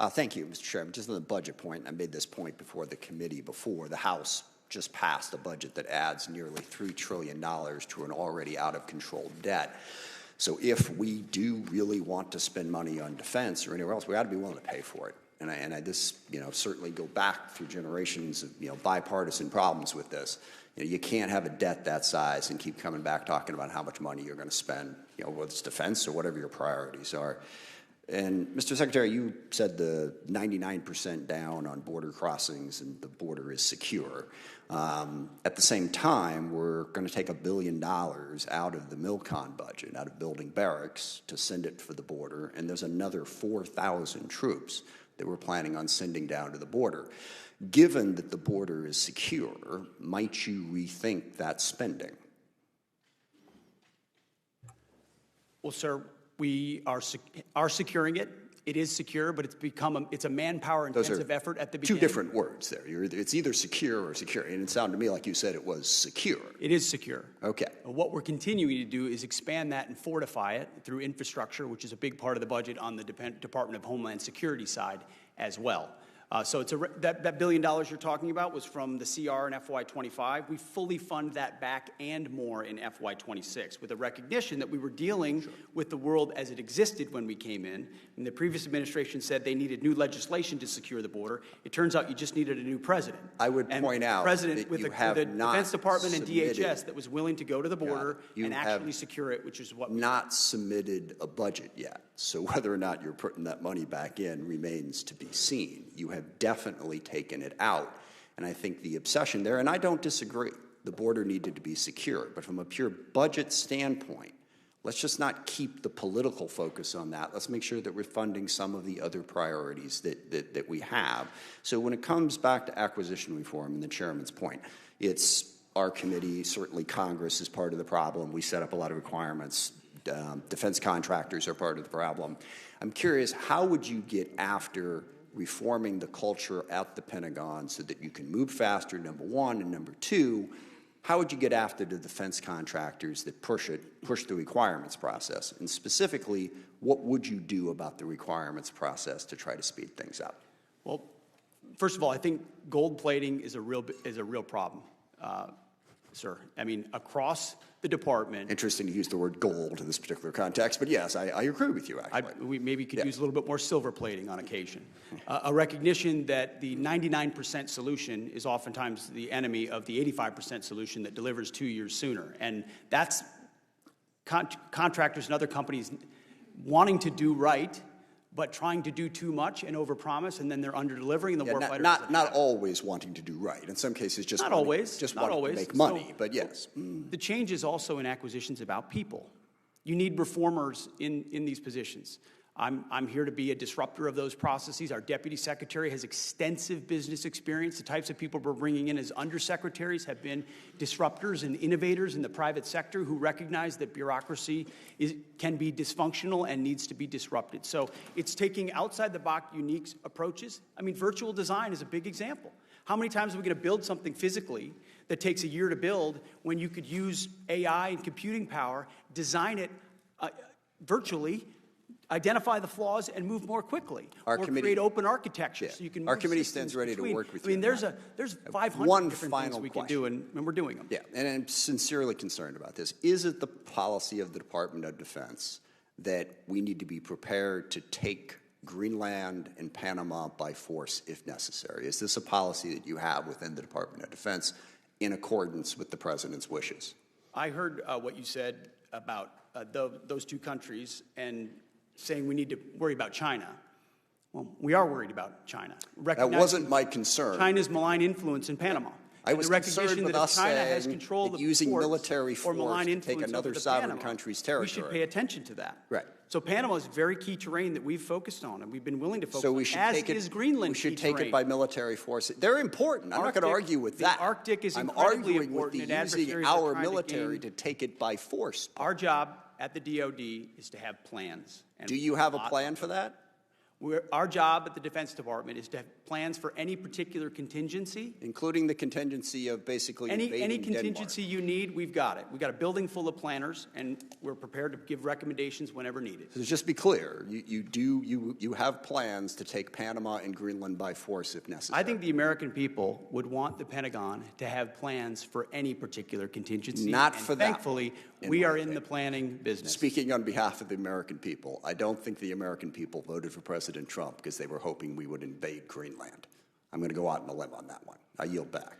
Thank you, Mr. Chairman. Just on the budget point, I made this point before the committee the House just passed a budget that adds nearly $3 trillion to an already out-of-control debt. So if we do really want to spend money on defense or anywhere else, we ought to be willing to pay for it. And I certainly go back through generations of bipartisan problems with this. You can't have a debt that size and keep coming back talking about how much money you're going to spend, whether it's defense or whatever your priorities are. And Mr. Secretary, you said the 99% down on border crossings and the border is secure. At the same time, we're going to take $1 billion out of the MILCON budget, out of building barracks, to send it for the border, and there's another 4,000 troops that we're planning on sending down to the border. Given that the border is secure, might you rethink that spending? Well, sir, we are securing it. It is secure, but it's a manpower-intensive effort at the beginning. Two different words there. It's either secure or secure, and it sounded to me like you said it was secure. It is secure. Okay. What we're continuing to do is expand that and fortify it through infrastructure, which is a big part of the budget on the Department of Homeland Security side as well. So it's that $1 billion you're talking about was from the CR in FY25. We fully fund that back and more in FY26 with a recognition that we were dealing with the world as it existed when we came in. And the previous administration said they needed new legislation to secure the border. It turns out you just needed a new president. I would point out president that with the Defense Department and DHS that was willing to go to the border and actually secure it, which is what we not submitted a budget yet. So whether or not you're putting that money back in remains to be seen. You have definitely taken it out. And I think the obsession there, and I don't disagree, the border needed to be secure. But from a pure budget standpoint, let's just not keep the political focus on that. Let's make sure that we're funding some of the other priorities that we have. So when it comes back to acquisition reform, and the chairman's point, it's our committee, certainly Congress is part of the problem. We set up a lot of requirements. Defense contractors are part of the problem. I'm curious, how would you get after reforming the culture at the Pentagon so that you can move faster, number one, and number two, how would you get after the defense contractors that push the requirements process? And specifically, what would you do about the requirements process to try to speed things up? Well, first of all, I think gold plating is a real problem, sir. I mean, across the department. Interesting to use the word gold in this particular context, but yes, I agree with you, actually. We maybe could use a little bit more silver plating on occasion. A recognition that the 99% solution is oftentimes the enemy of the 85% solution that delivers 2 years sooner. And that's contractors and other companies wanting to do right, but trying to do too much and overpromise, and then they're under-delivering, and the warfighter not always wanting to do right. In some cases, just not wanting, always, just not wanting always. to make money, So, but yes. The change is also in acquisitions about people. You need reformers in these positions. I'm here to be a disruptor of those processes. Our deputy secretary has extensive business experience. The types of people we're bringing in as undersecretaries have been disruptors and innovators in the private sector who recognize that bureaucracy can be dysfunctional and needs to be disrupted. So it's taking outside-the-box unique approaches. I mean, virtual design is a big example. How many times are we going to build something physically that takes a year to build when you could use AI and computing power, design it virtually, identify the flaws, and move more quickly, create open architecture so you can move. Our committee stands ready to work with you. I mean, there's 500 different things we can do, and we're doing them. Yeah, and I'm sincerely concerned about this. Is it the policy of the Department of Defense that we need to be prepared to take Greenland and Panama by force if necessary? Is this a policy that you have within the Department of Defense in accordance with the President's wishes? I heard what you said about those two countries and saying we need to worry about China. Well, we are worried about China. That wasn't my concern. China's malign influence in Panama. I was concerned with us China has control of using military force to take another sovereign country's territory. We should pay attention to that. Right. So Panama is very key terrain that we've focused on, and we've been willing to focus on, is Greenland. We should take it by military force. They're important. I'm not going to argue with that. The Arctic is I'm incredibly arguing important. with using our military to take it by force. Our job at the DOD is to have plans. Do you have a plan for that? Our job at the Defense Department is to have plans for any particular contingency. Including the contingency of basically Any invading contingency Denmark. you need, we've got it. We've got a building full of planners, and we're prepared to give recommendations whenever needed. So just be clear, you have plans to take Panama and Greenland by force if necessary. I think the American people would want the Pentagon to have plans for any particular contingency. Not and for that thankfully, one, we my are in the opinion. planning business. Speaking on behalf of the American people, I don't think the American people voted for President Trump because they were hoping we would invade Greenland. I'm going to go out on a limb on that one. I yield back.